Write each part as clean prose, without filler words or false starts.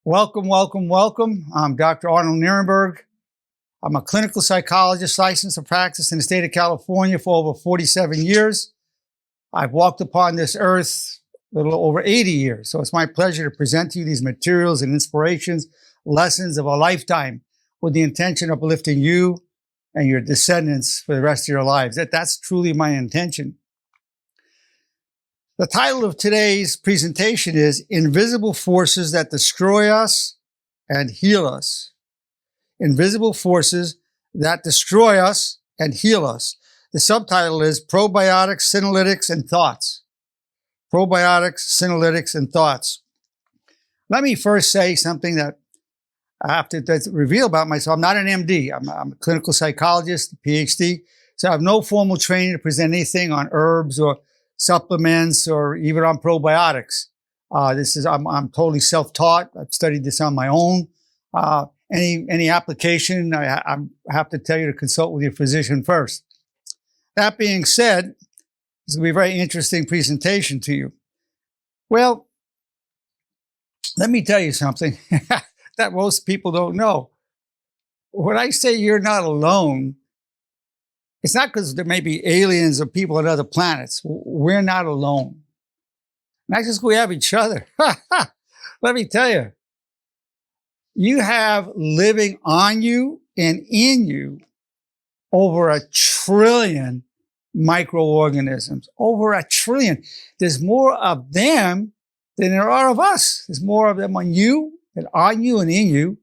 Welcome, welcome, welcome. I'm Dr. Arnold Nerenberg. I'm a clinical psychologist licensed to practice in the state of California for over 47 years. I've walked upon this earth a little over 80 years. So it's my pleasure to present to you these materials and inspirations, lessons of a lifetime with the intention of uplifting you and your descendants for the rest of your lives. That's truly my intention. The title of today's presentation is Invisible Forces That Destroy Us and Heal Us. Invisible Forces That Destroy Us and Heal Us. The subtitle is Probiotics, Senolytics, and Thoughts. Probiotics, Senolytics, and Thoughts. Let me first say something that I have to reveal about myself. I'm not an MD. I'm a clinical psychologist, a Ph.D. So I have no formal training to present anything on herbs or supplements or even on probiotics. I'm totally self-taught. I've studied this on my own. Any application, I have to tell you to consult with your physician first. That being said, it's going to be a very interesting presentation to you. Well, let me tell you something that most people don't know. When I say you're not alone, it's not because there may be aliens or people on other planets. We're not alone. Not just we have each other. Let me tell you, you have living on you and in you over 1 trillion microorganisms. Over 1 trillion. There's more of them than there are of us. There's more of them on you and in you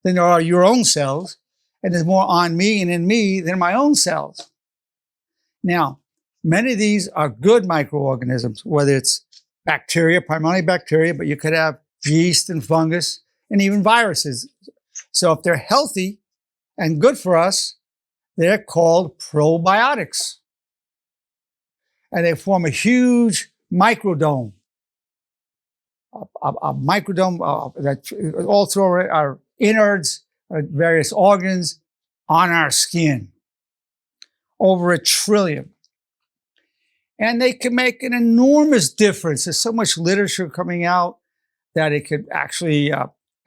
than there are your own cells. And there's more on me and in me than my own cells. Now, many of these are good microorganisms, whether it's bacteria, primarily bacteria, but you could have yeast and fungus and even viruses. So if they're healthy and good for us, they're called probiotics. And they form a huge microdome. A microdome that all through our innards, various organs on our skin. Over 1 trillion. And they can make an enormous difference. There's so much literature coming out that it could actually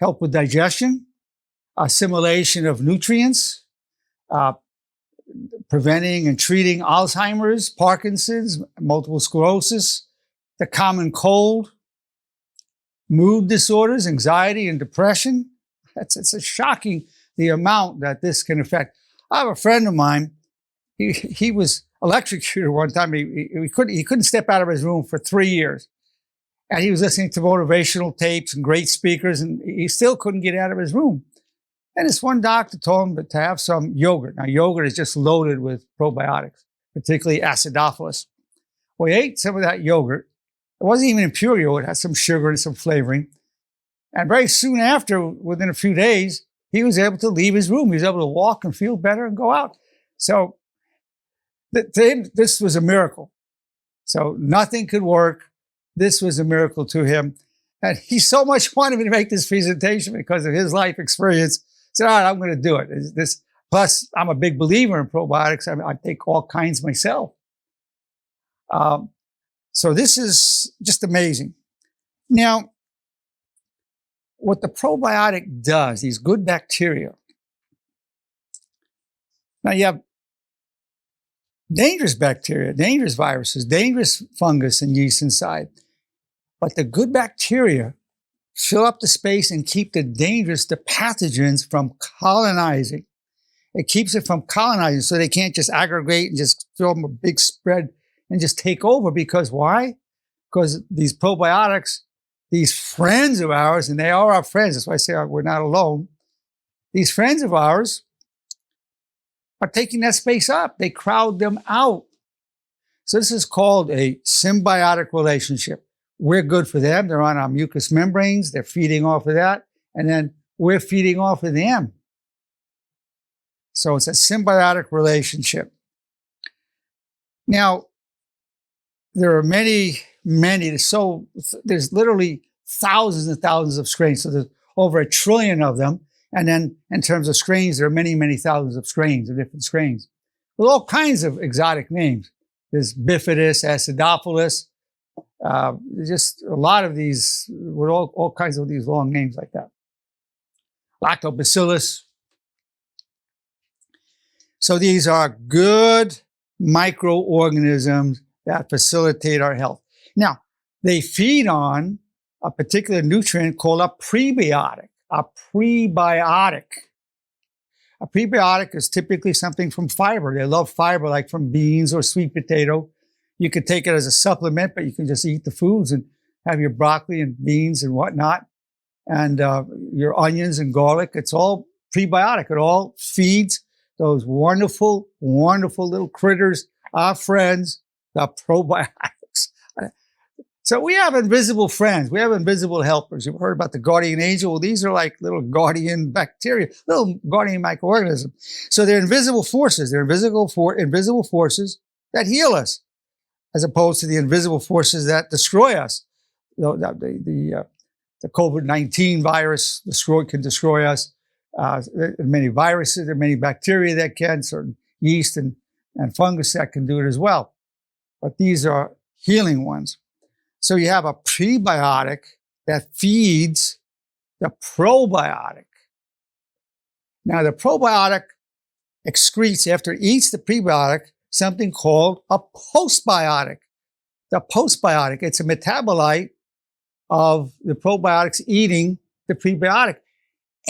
help with digestion, assimilation of nutrients, preventing and treating Alzheimer's, Parkinson's, multiple sclerosis, the common cold, mood disorders, anxiety and depression. It's shocking the amount that this can affect. I have a friend of mine. He was electrocuted one time. He couldn't step out of his room for 3 years, and he was listening to motivational tapes and great speakers, and he still couldn't get out of his room. And this one doctor told him to have some yogurt. Now, yogurt is just loaded with probiotics, particularly acidophilus. Well, he ate some of that yogurt. It wasn't even impure yogurt. It had some sugar and some flavoring. And very soon after, within a few days, he was able to leave his room. He was able to walk and feel better and go out. So to him, this was a miracle. So nothing could work. This was a miracle to him. And he so much wanted me to make this presentation because of his life experience. He said, all right, I'm going to do it. Plus, I'm a big believer in probiotics. I take all kinds myself. So this is just amazing. Now, what the probiotic does, these good bacteria. Now you have dangerous bacteria, dangerous viruses, dangerous fungus and yeast inside. But the good bacteria fill up the space and keep the pathogens from colonizing. It keeps it from colonizing so they can't just aggregate and just fill them a big spread and just take over. Because why? Because these probiotics, these friends of ours, and they are our friends, that's why I say we're not alone. These friends of ours are taking that space up. They crowd them out. So this is called a symbiotic relationship. We're good for them. They're on our mucous membranes. They're feeding off of that. And then we're feeding off of them. So it's a symbiotic relationship. Now, there are many, there's literally thousands and thousands of strains. So there's over 1 trillion of them. And then in terms of strains, there are many, many thousands of strains, of different strains, with all kinds of exotic names. There's bifidus, acidophilus, Just a lot of these, with all kinds of these long names like that. Lactobacillus. So these are good microorganisms that facilitate our health. Now, they feed on a particular nutrient called a prebiotic. A prebiotic. A prebiotic is typically something from fiber. They love fiber, like from beans or sweet potato. You could take it as a supplement, but you can just eat the foods and have your broccoli and beans and whatnot, and your onions and garlic. It's all prebiotic. It all feeds those wonderful, wonderful little critters, our friends, the probiotics. So we have invisible friends. We have invisible helpers. You've heard about the guardian angel. Well, these are like little guardian bacteria, little guardian microorganisms. So they're invisible forces. They're invisible forces that heal us, as opposed to the invisible forces that destroy us. The COVID-19 virus can destroy us. There are many viruses, there are many bacteria that can, certain yeast and fungus that can do it as well. But these are healing ones. So you have a prebiotic that feeds the probiotic. Now the probiotic excretes, after it eats the prebiotic, something called a postbiotic. The postbiotic, it's a metabolite of the probiotics eating the prebiotic.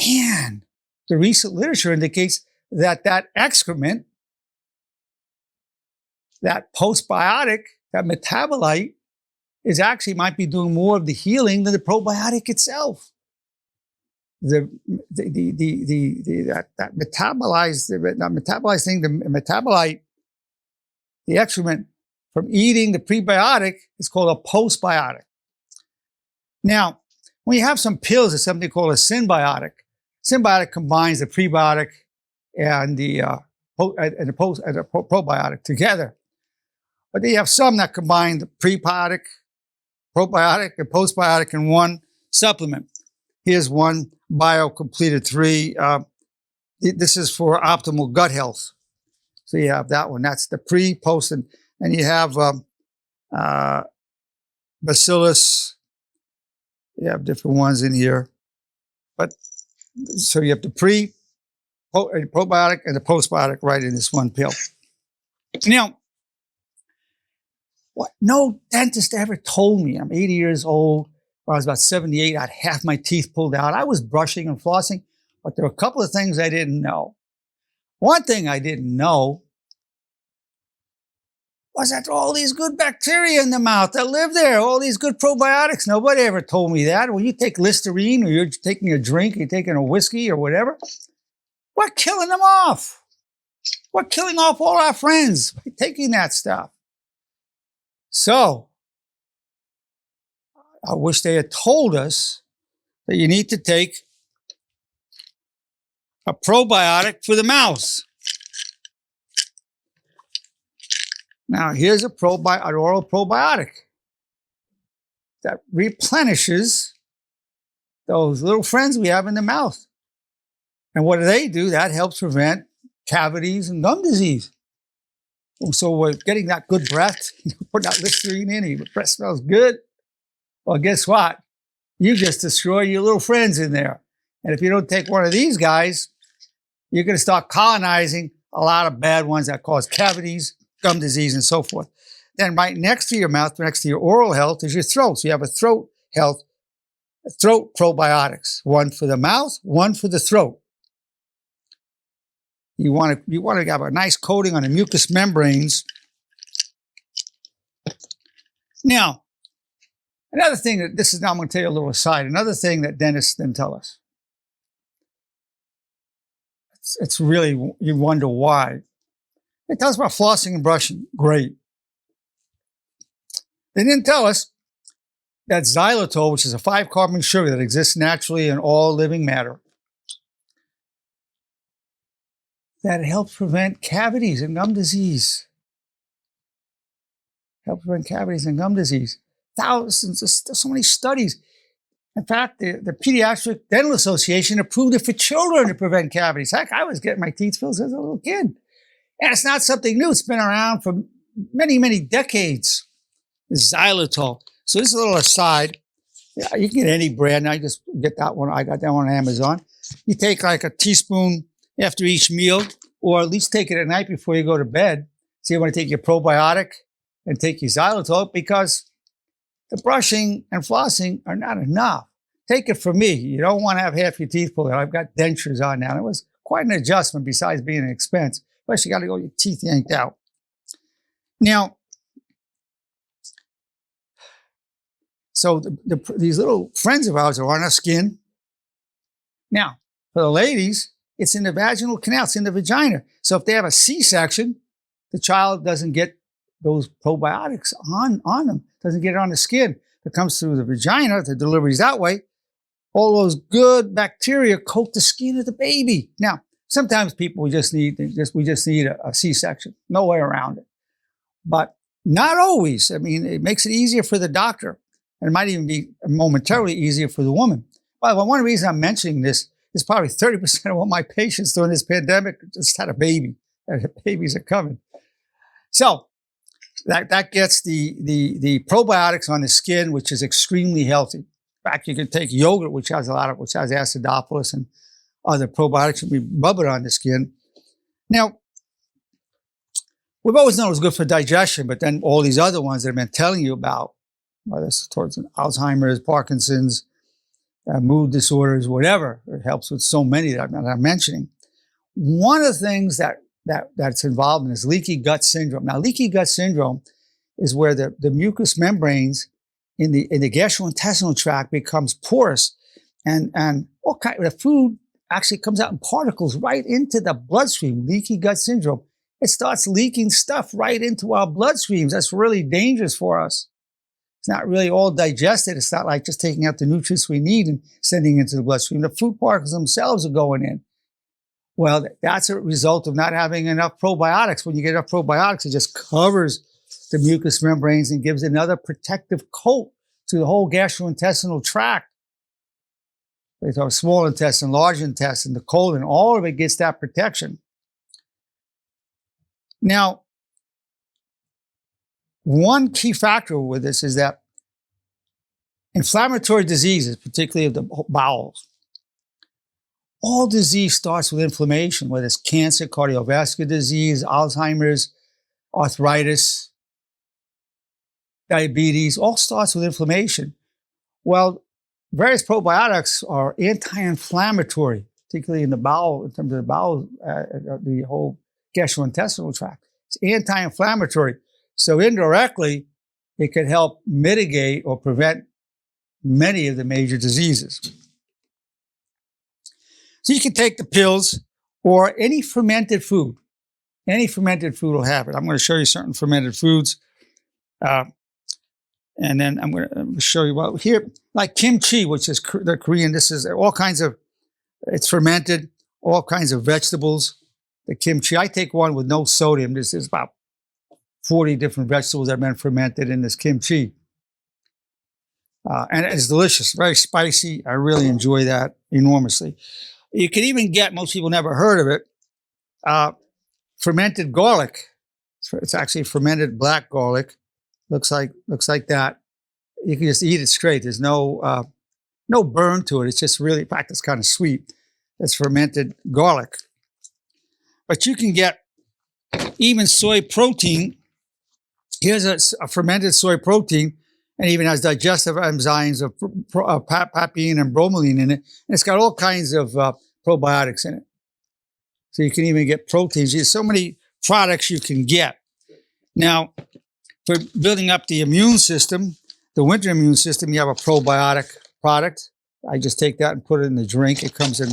And the recent literature indicates that that excrement, that postbiotic, that metabolite, is actually might be doing more of the healing than the probiotic itself. That metabolite, the excrement from eating the prebiotic, is called a postbiotic. Now, when you have some pills, there's something called a symbiotic. Symbiotic combines the prebiotic and the probiotic together. But then you have some that combine the prebiotic, probiotic, and postbiotic in one supplement. Here's one, Bio-Completed 3. This is for optimal gut health. So you have that one. That's the pre, post, and you have Bacillus. You have different ones in here. But so you have the probiotic and the postbiotic right in this one pill. Now, what no dentist ever told me. I'm 80 years old. When I was about 78, I had half my teeth pulled out. I was brushing and flossing, but there were a couple of things I didn't know. One thing I didn't know was that all these good bacteria in the mouth that live there, all these good probiotics. Nobody ever told me that. When you take Listerine or you're taking a drink, you're taking a whiskey or whatever, we're killing them off. We're killing off all our friends by taking that stuff. So, I wish they had told us that you need to take a probiotic for the mouth. Now, here's an oral probiotic that replenishes those little friends we have in the mouth. And what do? That helps prevent cavities and gum disease. So we're getting that good breath. Put that Listerine in, your breath smells good. Well, guess what? You just destroy your little friends in there. And if you don't take one of these guys, you're going to start colonizing a lot of bad ones that cause cavities, gum disease, and so forth. Then right next to your mouth, next to your oral health, is your throat. So you have a throat health, throat probiotics. One for the mouth, one for the throat. You want to have a nice coating on the mucous membranes. Now, another thing I'm going to tell you a little aside. Another thing that dentists didn't tell us. It's really, you wonder why. They tell us about flossing and brushing. Great. They didn't tell us that xylitol, which is a 5-carbon sugar that exists naturally in all living matter, that it helps prevent cavities and gum disease. Helps prevent cavities and gum disease. Thousands, there's so many studies. In fact, the Pediatric Dental Association approved it for children to prevent cavities. Heck, I was getting my teeth filled as a little kid. And it's not something new. It's been around for many, many decades. Xylitol. So this is a little aside. Yeah, you can get any brand. I just get that one. I got that one on Amazon. You take like a teaspoon after each meal, or at least take it at night before you go to bed. So you want to take your probiotic and take your xylitol, because the brushing and flossing are not enough. Take it from me. You don't want to have half your teeth pulled out. I've got dentures on now. And it was quite an adjustment besides being an expense. Plus, you got to go your teeth yanked out. Now, so these little friends of ours are on our skin. Now, for the ladies, it's in the vaginal canal. It's in the vagina. So if they have a C-section, the child doesn't get those probiotics on them, doesn't get it on the skin. It comes through the vagina, the delivery's that way. All those good bacteria coat the skin of the baby. Now, sometimes people just need a C-section. No way around it. But not always. I mean, it makes it easier for the doctor. And it might even be momentarily easier for the woman. By the way, one reason I'm mentioning this is probably 30% of all my patients during this pandemic just had a baby. And babies are coming. So that gets the probiotics on the skin, which is extremely healthy. In fact, you can take yogurt, which has acidophilus and other probiotics, and we rub it on the skin. Now, we've always known it was good for digestion, but then all these other ones that I've been telling you about, whether it's towards Alzheimer's, Parkinson's, mood disorders, whatever, it helps with so many that I'm mentioning. One of the things that's involved in is leaky gut syndrome. Now, leaky gut syndrome is where the mucous membranes in the gastrointestinal tract becomes porous, and all kind of food actually comes out in particles right into the bloodstream. Leaky gut syndrome. It starts leaking stuff right into our bloodstreams. That's really dangerous for us. It's not really all digested. It's not like just taking out the nutrients we need and sending into the bloodstream. The food particles themselves are going in. Well, that's a result of not having enough probiotics. When you get enough probiotics, it just covers the mucous membranes and gives another protective coat to the whole gastrointestinal tract. They talk small intestine, large intestine, the colon, all of it gets that protection. Now, one key factor with this is that inflammatory diseases, particularly of the bowels, all disease starts with inflammation, whether it's cancer, cardiovascular disease, Alzheimer's, arthritis, diabetes, all starts with inflammation. Well, various probiotics are anti-inflammatory, particularly in the bowel, in terms of the bowel, the whole gastrointestinal tract. It's anti-inflammatory. So indirectly, it could help mitigate or prevent many of the major diseases. So you can take the pills or any fermented food. Any fermented food will have it. I'm going to show you certain fermented foods. And then I'm going to show you what here, like kimchi, which is the Korean. This is all kinds of, it's fermented, all kinds of vegetables. The kimchi, I take one with no sodium. This is about 40 different vegetables that have been fermented in this kimchi. And it's delicious, very spicy. I really enjoy that enormously. You can even get, most people never heard of it, fermented garlic. It's actually fermented black garlic. Looks like that. You can just eat it straight. There's no burn to it. It's just really, in fact, it's kind of sweet. It's fermented garlic. But you can get even soy protein. Here's a fermented soy protein, and even has digestive enzymes of papain and bromelain in it. And it's got all kinds of probiotics in it. So you can even get proteins. There's so many products you can get. Now, for building up the immune system, the winter immune system, you have a probiotic product. I just take that and put it in the drink. It comes in,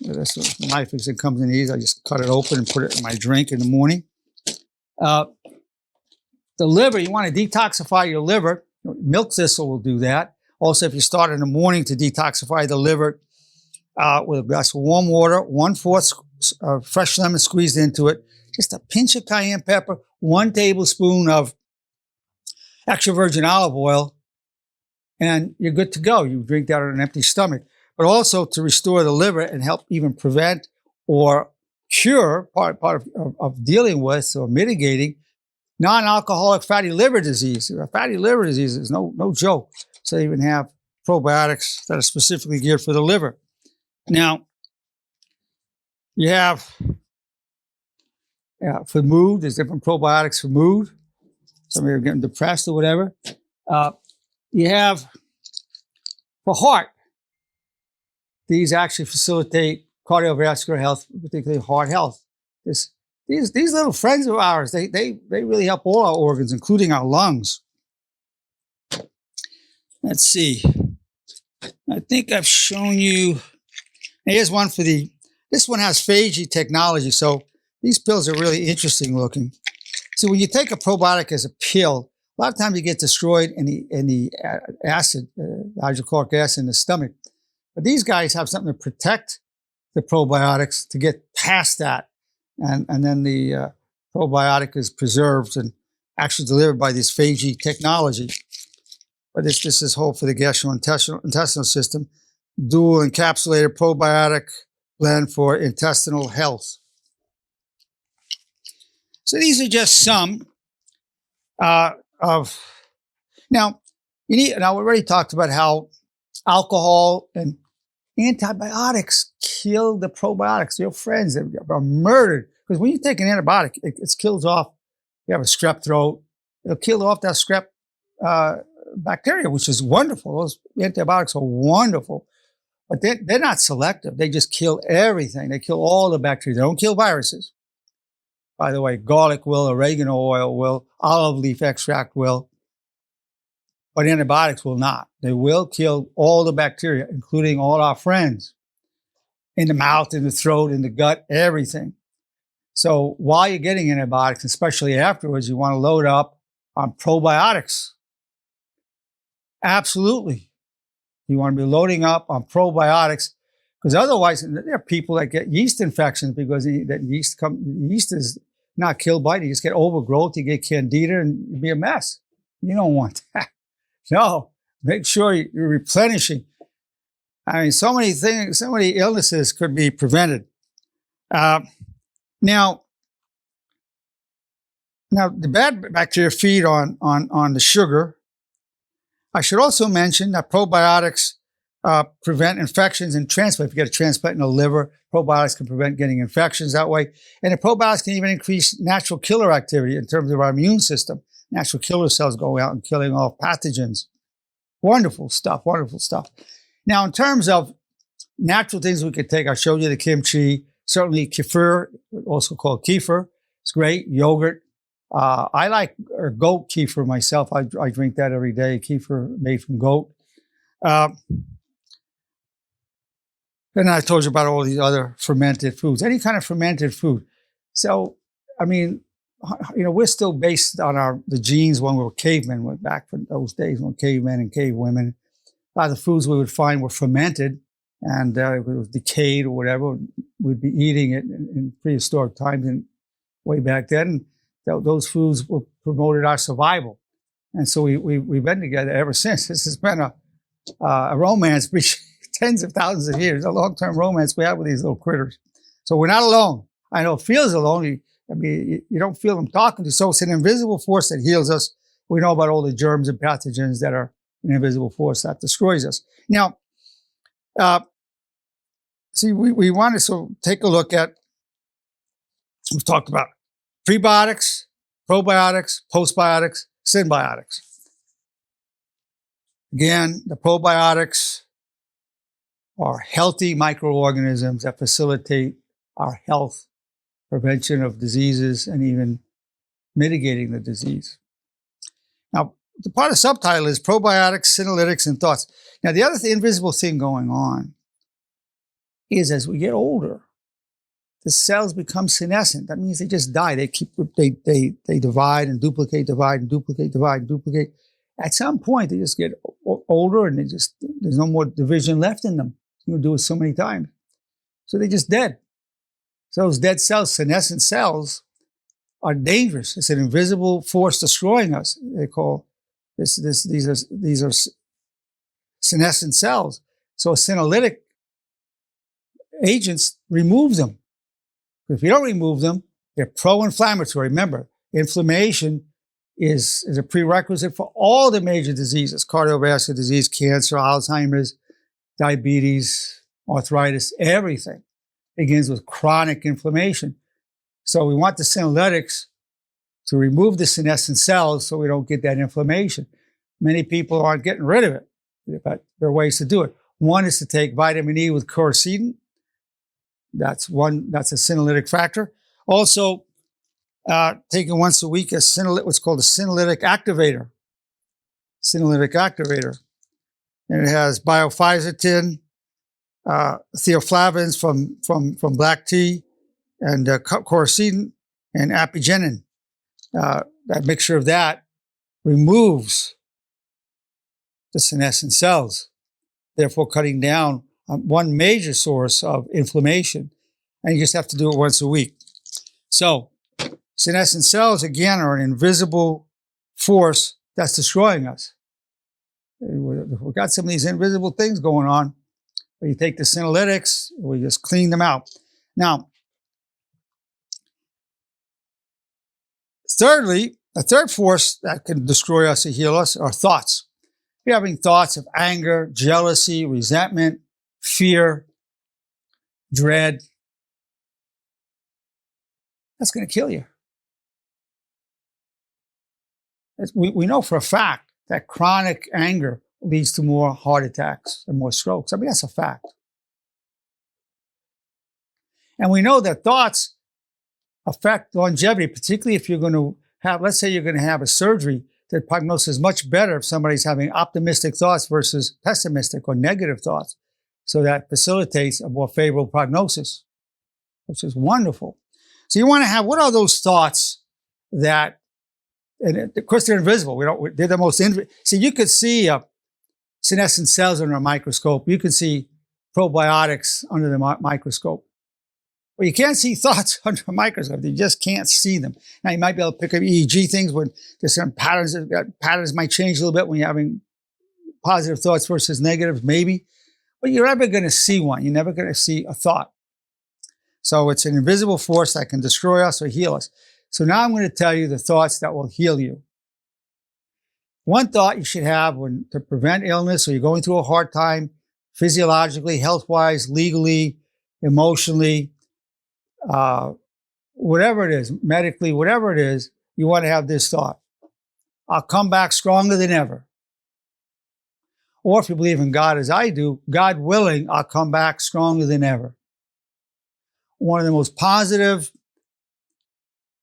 this knife it comes in easy. I just cut it open and put it in my drink in the morning. The liver, you want to detoxify your liver. Milk thistle will do that. Also, if you start in the morning to detoxify the liver with a glass of warm water, 1/4 fresh lemon squeezed into it, just a pinch of cayenne pepper, 1 tablespoon of extra virgin olive oil, and you're good to go. You drink that on an empty stomach. But also to restore the liver and help even prevent or cure, part of dealing with or mitigating Non-alcoholic fatty liver disease. Fatty liver disease is no joke. So they even have probiotics that are specifically geared for the liver. Now, you have for mood, there's different probiotics for mood. Some of you are getting depressed or whatever. You have for heart. These actually facilitate cardiovascular health, particularly heart health. These little friends of ours, they really help all our organs, including our lungs. Let's see. I think I've shown you. Here's one for this one has Ph.D. technology, so these pills are really interesting looking. So when you take a probiotic as a pill, a lot of times you get destroyed in the acid, hydrochloric acid in the stomach. But these guys have something to protect the probiotics to get past that. And then the probiotic is preserved and actually delivered by this Ph.D. technology. But this is whole for the gastrointestinal system. Dual encapsulated probiotic blend for intestinal health. So these are just some of. Now we already talked about how alcohol and antibiotics kill the probiotics. Your friends that are murdered because when you take an antibiotic, it kills off. You have a strep throat, it'll kill off that strep bacteria, which is wonderful. Those antibiotics are wonderful, but they're not selective. They just kill everything. They kill all the bacteria. They don't kill viruses. By the way, garlic will, oregano oil will, olive leaf extract will, but antibiotics will not. They will kill all the bacteria, including all our friends in the mouth, in the throat, in the gut, everything. So while you're getting antibiotics, especially afterwards, you want to load up on probiotics. Absolutely. You want to be loading up on probiotics because otherwise there are people that get yeast infections because that yeast is not killed by it. You just get overgrowth, you get candida, and you'll be a mess. You don't want that. No, make sure you're replenishing. I mean, so many things, so many illnesses could be prevented. Now, the bad bacteria feed on the sugar. I should also mention that probiotics prevent infections and transplant. If you get a transplant in the liver, probiotics can prevent getting infections that way. And the probiotics can even increase natural killer activity in terms of our immune system. Natural killer cells going out and killing off pathogens. Wonderful stuff, wonderful stuff. Now, in terms of natural things we could take, I showed you the kimchi, certainly kefir, also called kefir. It's great. Yogurt. I like goat kefir myself. I drink that every day, kefir made from goat. Then I told you about all these other fermented foods, any kind of fermented food. So, I mean, we're still based on the genes when we were cavemen, went back from those days when cavemen and cave women. A lot of the foods we would find were fermented and if it was decayed or whatever, we'd be eating it in prehistoric times and way back then. Those foods promoted our survival. And so we've been together ever since. This has been a romance between tens of thousands of years, a long-term romance we have with these little critters. So we're not alone. I know it feels alone. You don't feel them talking to you. So it's an invisible force that heals us. We know about all the germs and pathogens that are an invisible force that destroys us. Now, see, we want to take a look at, we've talked about prebiotics, probiotics, postbiotics, symbiotics. Again, the probiotics are healthy microorganisms that facilitate our health, prevention of diseases, and even mitigating the disease. Now, the part of the subtitle is Probiotics, Senolytics, and Thoughts. Now, the other invisible thing going on is as we get older, the cells become senescent. That means they just die. They divide and duplicate, divide and duplicate, divide and duplicate. At some point, they just get older and there's no more division left in them. You do it so many times. So they're just dead. So those dead cells, senescent cells, are dangerous. It's an invisible force destroying us. They call these are senescent cells. So senolytic agents remove them. If you don't remove them, they're pro-inflammatory. Remember, inflammation is a prerequisite for all the major diseases: cardiovascular disease, cancer, Alzheimer's, diabetes, arthritis. Everything begins with chronic inflammation. So we want the Senolytics to remove the senescent cells so we don't get that inflammation. Many people aren't getting rid of it, but there are ways to do it. One is to take vitamin E with quercetin. That's a senolytic factor. Also, taken once a week, what's called a senolytic activator. Senolytic activator. And it has biophysotin, theoflavins from black tea, and quercetin and apigenin. That mixture of that removes the senescent cells, therefore cutting down on one major source of inflammation. And you just have to do it once a week. So, senescent cells, again, are an invisible force that's destroying us. We've got some of these invisible things going on. But you take the Senolytics, we just clean them out. Now, thirdly, a third force that can destroy us or heal us are thoughts. You're having thoughts of anger, jealousy, resentment, fear, dread. That's going to kill you. We know for a fact that chronic anger leads to more heart attacks and more strokes. I mean, that's a fact. And we know that thoughts affect longevity, particularly if you're going to have, let's say you're going to have a surgery. The prognosis is much better if somebody's having optimistic thoughts versus pessimistic or negative thoughts. So that facilitates a more favorable prognosis, which is wonderful. So you want to have, what are those thoughts that, and of course they're invisible. They're the most, see, you could see senescent cells under a microscope. You can see probiotics under the microscope. But you can't see thoughts under a microscope. You just can't see them. Now, you might be able to pick up EEG things when there's certain patterns. Patterns might change a little bit when you're having positive thoughts versus negatives, maybe. But you're never going to see one. You're never going to see a thought. So it's an invisible force that can destroy us or heal us. So now I'm going to tell you the thoughts that will heal you. One thought you should have to prevent illness, or you're going through a hard time, physiologically, health-wise, legally, emotionally, whatever it is, medically, whatever it is, you want to have this thought: I'll come back stronger than ever. Or if you believe in God as I do, God willing, I'll come back stronger than ever. One of the most positive,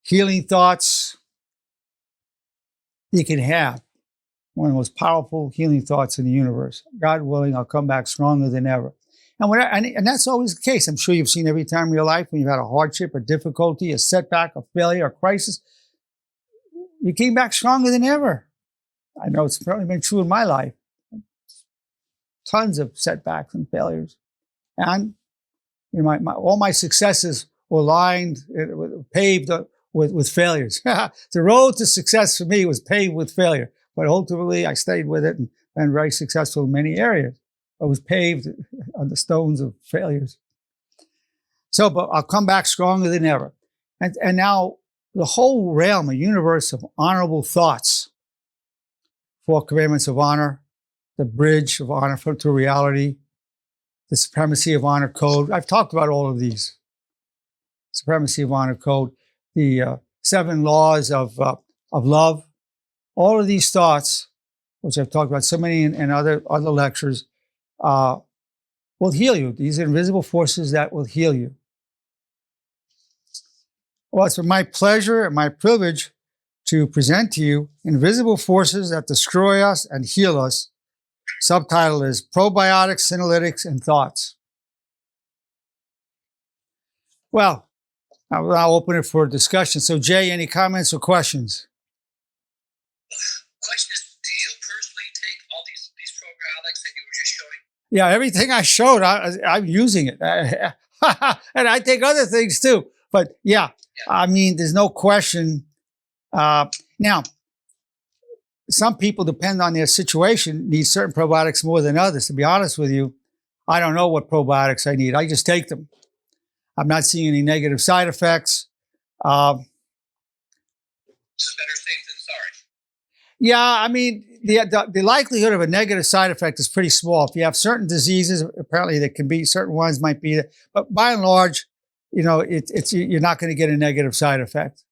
healing thoughts you can have. One of the most powerful healing thoughts in the universe. God willing, I'll come back stronger than ever. And that's always the case. I'm sure you've seen every time in your life when you've had a hardship, a difficulty, a setback, a failure, a crisis, you came back stronger than ever. I know it's probably been true in my life. Tons of setbacks and failures. And you know, all my successes were paved with failures. The road to success for me was paved with failure. But ultimately, I stayed with it and been very successful in many areas. It was paved on the stones of failures. So, but I'll come back stronger than ever. And now the whole realm, a universe of honorable thoughts, 4 commandments of honor, the bridge of honor to reality, the supremacy of honor code. I've talked about all of these. Supremacy of honor code, the 7 laws of love. All of these thoughts, which I've talked about so many in other lectures, will heal you. These are invisible forces that will heal you. Well, it's my pleasure and my privilege to present to you Invisible Forces That Destroy Us and Heal Us. Subtitle is Probiotics, Senolytics, and Thoughts. Well, I'll open it for discussion. So, Jay, any comments or questions? Question is, do you personally take all these probiotics that you were just showing? Yeah, everything I showed, I'm using it. And I take other things too. But yeah, I mean, there's no question. Now, some people, depend on their situation, need certain probiotics more than others. To be honest with you, I don't know what probiotics I need. I just take them. I'm not seeing any negative side effects. So better safe than sorry. Yeah, I mean, the likelihood of a negative side effect is pretty small. If you have certain diseases, apparently there can be certain ones might be, but by and large, you know, it's you're not going to get a negative side effect.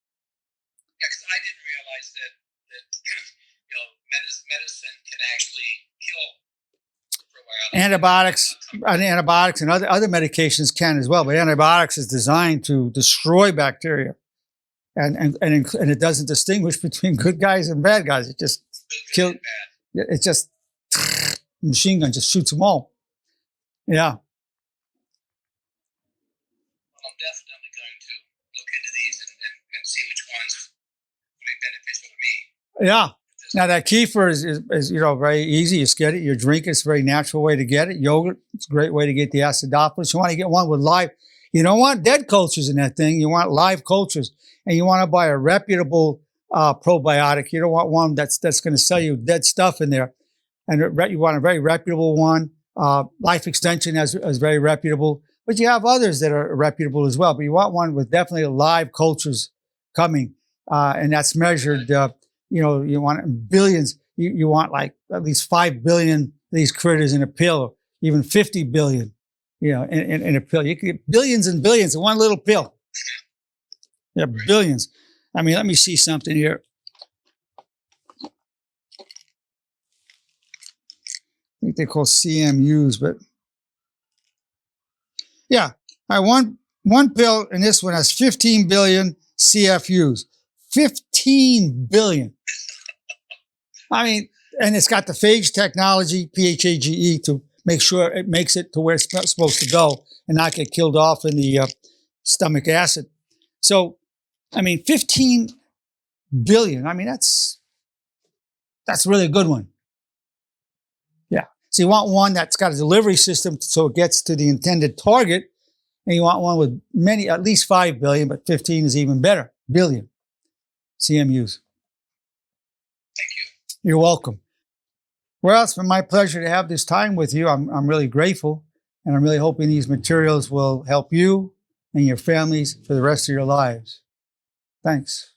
Yeah, because I didn't realize that you know medicine can actually kill probiotics. Antibiotics and other medications can as well, but antibiotics is designed to destroy bacteria. And it doesn't distinguish between good guys and bad guys. It just kills. It just machine gun just shoots them all. Yeah. Well, I'm definitely going to look into these and see which ones will be beneficial to me. Yeah. Now that kefir is you know very easy. You get it. You drink it. It's a very natural way to get it. Yogurt. It's a great way to get the acidophilus. You want to get one with live. You don't want dead cultures in that thing. You want live cultures. And you want to buy a reputable probiotic. You don't want one that's going to sell you dead stuff in there. And you want a very reputable one. Life Extension is very reputable. But you have others that are reputable as well. But you want one with definitely live cultures coming. And that's measured, you know, you want billions. You want like at least 5 billion of these critters in a pill, even 50 billion, you know, in a pill. You can get billions and billions in one little pill. Yeah, billions. I mean, let me see something here. I think they're called CMUs, but yeah, one pill in this one has 15 billion CFUs. 15 billion. I mean, and it's got the phage technology, PHAGE, to make sure it makes it to where it's supposed to go and not get killed off in the stomach acid. So, I mean, 15 billion. I mean, that's really a good one. Yeah. So you want one that's got a delivery system so it gets to the intended target. And you want one with many, at least 5 billion, but 15 is even better. Billion CMUs. Thank you. You're welcome. Well, it's been my pleasure to have this time with you. I'm really grateful. And I'm really hoping these materials will help you and your families for the rest of your lives. Thanks.